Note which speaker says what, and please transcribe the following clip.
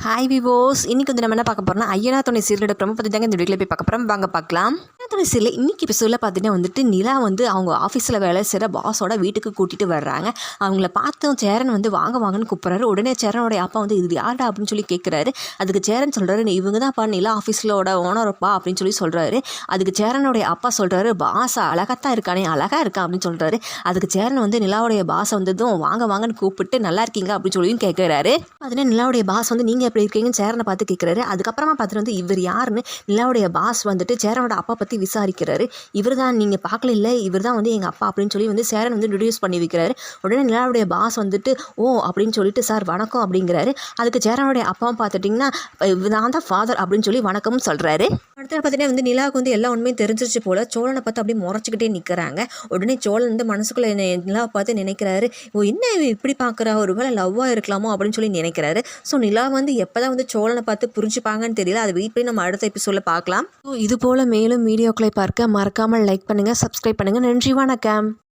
Speaker 1: Hi விவோஸ், இன்றைக்கி வந்து நம்ம என்ன பார்க்க போகிறோம்னா ஐயனார் துணை சீரியலோட ப்ரோமோ பற்றி தாங்க இந்த வீடியோவில் போய் பார்க்க போகிறோம். வாங்க பார்க்கலாம். ஐயனார் துணை சீரியல் இன்றைக்கி எபிசோடில் பார்த்தீங்கன்னா வந்துட்டு நிலா வந்து அவங்க ஆஃபீஸில் வேலை செய்கிற பாஸோட வீட்டுக்கு கூட்டிகிட்டு வர்றாங்க. அவங்கள பார்த்து சேரன் வந்து வாங்கன்னு கூப்பிட்றாரு. உடனே சேரனோட அப்பா வந்து இது யார்டா அப்படின்னு சொல்லி கேட்குறாரு. அதுக்கு சேரன் சொல்கிறாரு, இவங்க தான்ப்பா நிலா ஆஃபீஸிலோட ஓனர்ப்பா அப்படின்னு சொல்லி சொல்கிறாரு. அதுக்கு சேரனுடைய அப்பா சொல்கிறாரு, பாஸா அழகாத்தான் இருக்கானே, அழகாக இருக்கான் அப்படின்னு சொல்கிறாரு. அதுக்கு சேரன் வந்து நிலாவுடைய பாஸை வந்ததும் வாங்கன்னு கூப்பிட்டு நல்லா இருக்கீங்க அப்படின்னு சொல்லியும் கேட்குறாரு. அதனால நிலாவுடைய பாஸ் வந்து நீங்கள் எப்படி இருக்கீங்கன்னு சேரனை பார்த்து கேட்குறாரு. அதுக்கப்புறமா பார்த்துட்டு வந்து இவர் யாருன்னு நிலாவுடைய பாஸ் வந்துட்டு சேரனோட அப்பா பற்றி விசாரிக்கிறாரு. இவர் தான் நீங்கள் பார்க்கல, இல்லை இவர் தான் வந்து எங்கள் அப்பா அப்படின்னு சொல்லி வந்து சேரன் வந்து இன்ட்ரடியூஸ் பண்ணி வைக்கிறாரு. உடனே நிலாவுடைய பாஸ் வந்துட்டு ஓ அப்படின்னு சொல்லிட்டு சார் வணக்கம் அப்படிங்கிறாரு. அதுக்கு சேரனுடைய அப்பாவும் பார்த்துட்டிங்கன்னா நான் தான் ஃபாதர் அப்படின்னு சொல்லி வணக்கம்னு சொல்கிறாரு. அடுத்த பார்த்தீங்கன்னா வந்து நிலாவுக்கு வந்து எல்லா உண்மையும் தெரிஞ்சிருச்சு போல. சோழனை பார்த்து அப்படியே முறைச்சிக்கிட்டே நிற்கிறாங்க. உடனே சோழன் வந்து மனசுக்குள்ளே நிலாவை பார்த்து நினைக்கிறாரு, ஓ என்ன இப்படி பார்க்குறா, ஒரு வேளை லவ்வாக இருக்கலாமோ அப்படின்னு சொல்லி நினைக்கிறாரு. ஸோ நிலா வந்து எப்போதான் வந்து சோழனை பார்த்து புரிஞ்சுப்பாங்கன்னு தெரியல. அதை வெயிட் பண்ணி நம்ம அடுத்த எபிசோடில் பார்க்கலாம். இது போல் மேலும் வீடியோக்களை பார்க்க மறக்காமல் லைக் பண்ணுங்கள், சப்ஸ்கிரைப் பண்ணுங்கள். நன்றி, வணக்கம்.